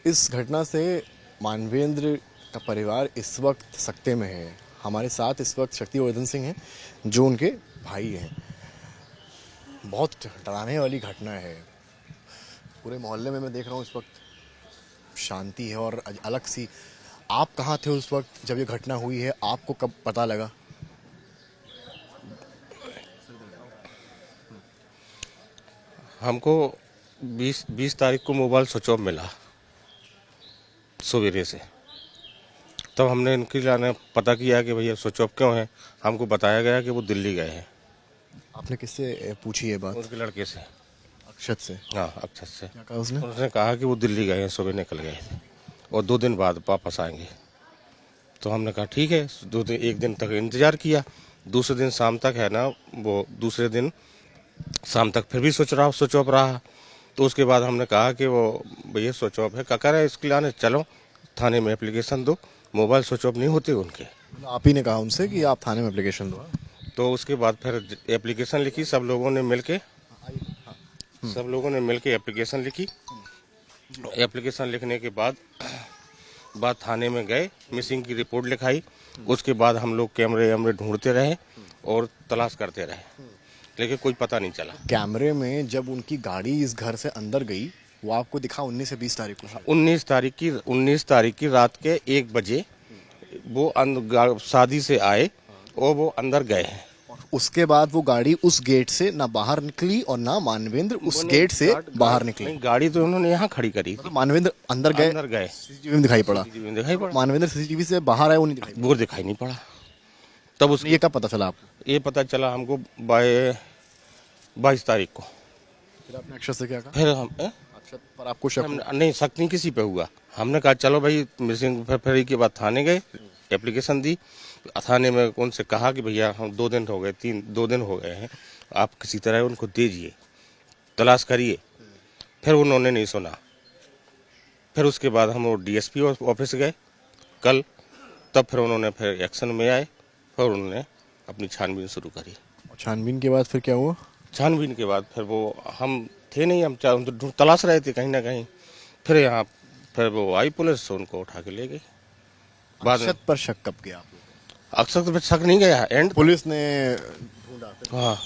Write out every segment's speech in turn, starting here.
इस घटना से मानवेंद्र का परिवार इस वक्त सकते में है। हमारे साथ इस वक्त शक्तिवर्धन सिंह हैं जो उनके भाई हैं। बहुत डराने वाली घटना है। पूरे मोहल्ले में मैं देख रहा हूँ इस वक्त शांति है और अलग सी। आप कहाँ थे उस वक्त जब ये घटना हुई है? आपको कब पता लगा? हमको 20 तारीख को मोबाइल स्विच ऑफ मिला सवेरे से। तब हमने इनके लाने पता किया कि भैया स्विच ऑफ क्यों है। हमको बताया गया कि वो दिल्ली गए हैं। आपने किससे पूछी ये बात? उसके लड़के से। अक्षत से? हाँ, अक्षत से। क्या कहा उसने? उसने कहा कि वो दिल्ली गए हैं, सुबह निकल गए थे और 2 दिन बाद वापस आएंगे। तो हमने कहा ठीक है। 1 दिन तक इंतजार किया। दूसरे दिन शाम तक है ना, वो दूसरे दिन शाम तक फिर भी स्विच ऑफ रहा। तो उसके बाद हमने कहा कि वो भैया स्विच ऑफ है, कह रहे इसके लाने चलो थाने में एप्लीकेशन दो, मोबाइल स्विच ऑफ नहीं होते उनके। मतलब आप ही ने कहा उनसे कि आप थाने में एप्लीकेशन दो? तो उसके बाद फिर एप्लीकेशन लिखी सब लोगों ने मिलके एप्लीकेशन लिखी। एप्लीकेशन लिखने के बाद थाने में गए, मिसिंग की रिपोर्ट लिखाई। उसके बाद हम लोग कैमरे ढूंढते रहे और तलाश करते रहे, लेकिन कोई पता नहीं चला। कैमरे में जब उनकी गाड़ी इस घर से अंदर गई वो आपको दिखा 19 से 20 तारीख को? 19 तारीख की रात के 1 बजे वो शादी से आए और वो अंदर गए हैं। उसके बाद वो गाड़ी उस गेट से ना बाहर निकली और ना मानवेंद्र उस गेट से बाहर निकली? गाड़ी तो उन्होंने यहाँ खड़ी करी थी। तो मानवेंद्र अंदर गए? सीसीटीवी में दिखाई पड़ा? मानवेंद्र सीसीटीवी से बाहर आया वो नहीं दिखाई? वो दिखाई नहीं पड़ा। तब उसने ये कब पता चला आपको? ये पता चला हमको 22 तारीख को। फिर आपने अक्षत से क्या कहा? फिर हम अक्षत पर आपको शक? नहीं, शक नहीं किसी पे हुआ। हमने कहा चलो भाई मिसिंग। फिर के बाद थाने गए, एप्लीकेशन दी। थाने में उनसे कहा कि भैया हम 2 दिन हो गए, 2 दिन हो गए हैं, आप किसी तरह उनको दीजिए, तलाश करिए। फिर उन्होंने नहीं सुना। फिर उसके बाद हम वो डीएसपी ऑफिस गए कल। तब फिर उन्होंने फिर एक्शन में आए, फिर उन्होंने अपनी छानबीन शुरू करी। छानबीन के बाद फिर क्या हुआ? छानबीन के बाद फिर वो हम थे नहीं, हम तो तलाश रहे थे कहीं ना कहीं। फिर वो आई पुलिस, उनको उठा के ले गई। अक्षत पर शक कब किया आप? अक्षत पे शक नहीं गया एंड। पुलिस ने ढूंढा? हाँ,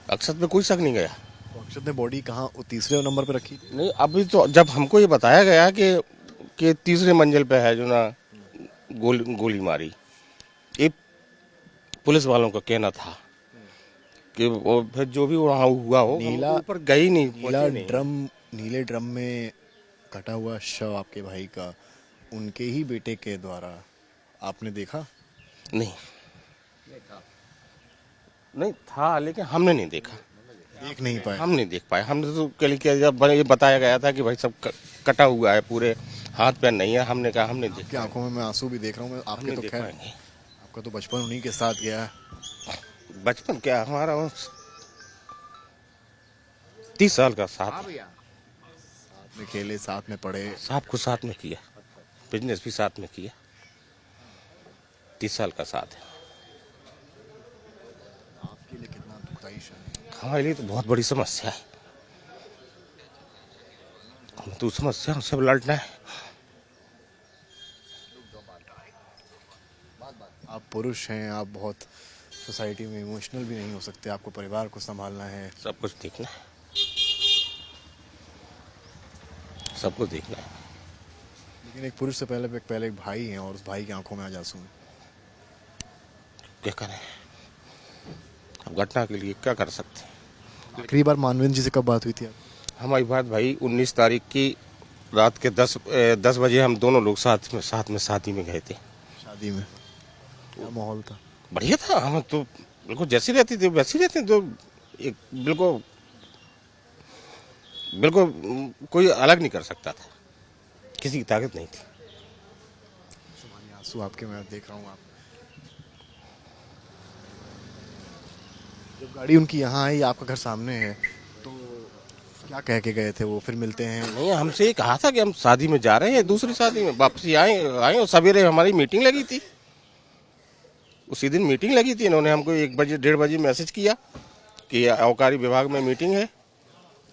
अक्षत पे कोई शक नहीं गया। तो अक्षत ने बॉडी कहाँ तीसरे नंबर पे रखी? नहीं, अभी तो जब हमको ये बताया गया कि तीसरे मंजिल पे है जो ना गोली मारी, ये पुलिस वालों का कहना था कि वो फिर जो भी वहाँ हुआ हो, ऊपर गई नहीं। नीले ड्रम में कटा हुआ शव आपके भाई का उनके ही बेटे के द्वारा आपने देखा? नहीं था, लेकिन हमने नहीं देखा। देख नहीं पाए? हम नहीं देख पाए। हमने तो कल क्या, जब ये बताया गया था कि भाई सब कटा हुआ है, पूरे हाथ पैर नहीं है, हमने कहा हमने देखा। आपकी आंखों में मैं आंसू भी देख रहा हूँ। आपके तो खैर आपका तो बचपन उन्हीं के साथ गया है। बचपन क्या, हमारा 30 साल का साथ में खेले, साथ में पढ़े, सब कुछ साथ में किया, बिजनेस भी साथ में किया। 30 साल का साथ है। आपके लिए कितना दुखदाई क्षण है? हमारे लिए तो बहुत बड़ी समस्या है। हमें तो समस्या से लड़ना है। आप पुरुष हैं, आप बहुत सोसाइटी में इमोशनल भी नहीं हो सकते, आपको परिवार को संभालना है, सब कुछ देखना है, सब कुछ देखना है। लेकिन एक पुरुष से पहले एक भाई हैं और उस भाई की आंखों में आज आंसू हैं। क्या करें, अब घटना के लिए क्या कर सकते हैं। आखिरी बार मानवेंद्र जी से कब बात हुई थी आप? हमारी बात भाई 19 तारीख की रात के 10 बजे हम दोनों लोग साथ में शादी में गए थे। शादी में क्या माहौल था? बढ़िया था। हम तो बिल्कुल जैसी रहती थी वैसी रहती, तो एक बिल्कुल कोई अलग नहीं कर सकता था, किसी की ताकत नहीं थी। आंसू आपके मैं देख रहा हूँ। आप जब गाड़ी उनकी यहाँ आई, आपका घर सामने है, तो क्या कह के गए थे वो? फिर मिलते हैं? नहीं, हमसे ये कहा था कि हम शादी में जा रहे हैं, दूसरी शादी में वापसी आए और सवेरे हमारी मीटिंग लगी थी। उसी दिन मीटिंग लगी थी। इन्होंने हमको 1 बजे 1:30 बजे मैसेज किया कि आबकारी विभाग में मीटिंग है,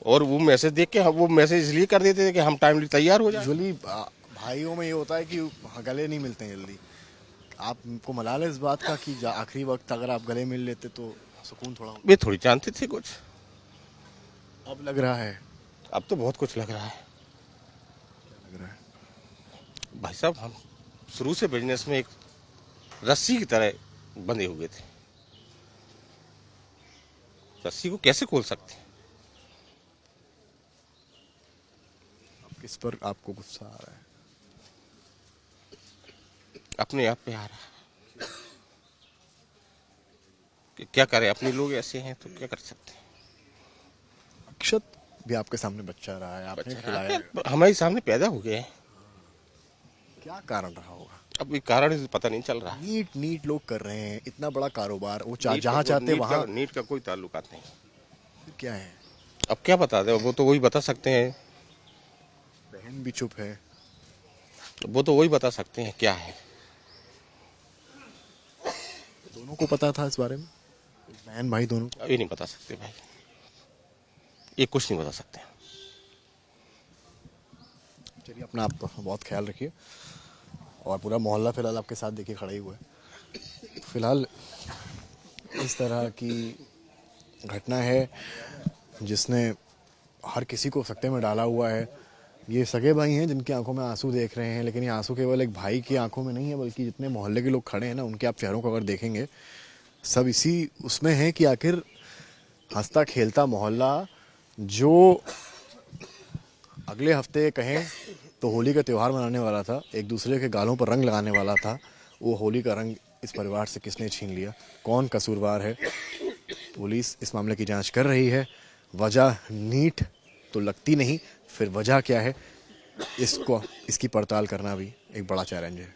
और वो मैसेज देख के वो मैसेज इसलिए कर देते थे कि हम टाइमली तैयार हो जाए। यूजुअली भाइयों में ये होता है कि गले नहीं मिलते हैं जल्दी। आपको मलाल है इस बात का कि आखिरी वक्त अगर आप गले मिल लेते तो सुकून थोड़ा होता? वे थोड़ी जानते थे कुछ, अब लग रहा है, अब तो बहुत कुछ लग रहा है लग रहा है। भाई साहब। हम शुरू से बिजनेस में एक रस्सी की तरह बंधे हुए थे। रस्सी को कैसे खोल सकते हैं? अब किस पर आपको गुस्सा आ रहा है? अपने आप पे आ रहा है कि क्या करें, अपने लोग ऐसे हैं तो क्या कर सकते हैं। अक्षत भी आपके सामने बच्चा रहा है, आपने खिलाया है। हमारे सामने पैदा हो गए हैं। क्या कारण रहा होगा? अब ये कारण पता नहीं चल रहा है। नीट नीट लोग कर रहे हैं, इतना बड़ा कारोबार, वो नीट जहाँ का- चाहते नीट वहाँ। का- नीट का कोई ताल्लुकात नहीं। फिर क्या है? अब क्या बता दे, वो तो वही बता सकते हैं। बहन भी चुप है। वो तो वही बता सकते हैं क्या है। दोनों को पता था इस बारे में, बहन भाई दोनों को? ये नहीं बता सकते भाई, ये कुछ नहीं बता सकते। चलिए, अपना आप बहुत ख्याल रखिए। और पूरा मोहल्ला फिलहाल आपके साथ देखिए खड़ा ही हुआ है। फिलहाल इस तरह की घटना है जिसने हर किसी को सकते में डाला हुआ है। ये सगे भाई हैं जिनकी आंखों में आंसू देख रहे हैं, लेकिन ये आंसू केवल एक भाई की आंखों में नहीं है, बल्कि जितने मोहल्ले के लोग खड़े हैं ना, उनके आप चेहरों को अगर देखेंगे, सब इसी उसमें है कि आखिर हंसता खेलता मोहल्ला जो अगले हफ्ते कहें तो होली का त्यौहार मनाने वाला था, एक दूसरे के गालों पर रंग लगाने वाला था, वो होली का रंग इस परिवार से किसने छीन लिया? कौन कसूरवार है? पुलिस इस मामले की जांच कर रही है। वजह नीट तो लगती नहीं, फिर वजह क्या है, इसकी पड़ताल करना भी एक बड़ा चैलेंज है।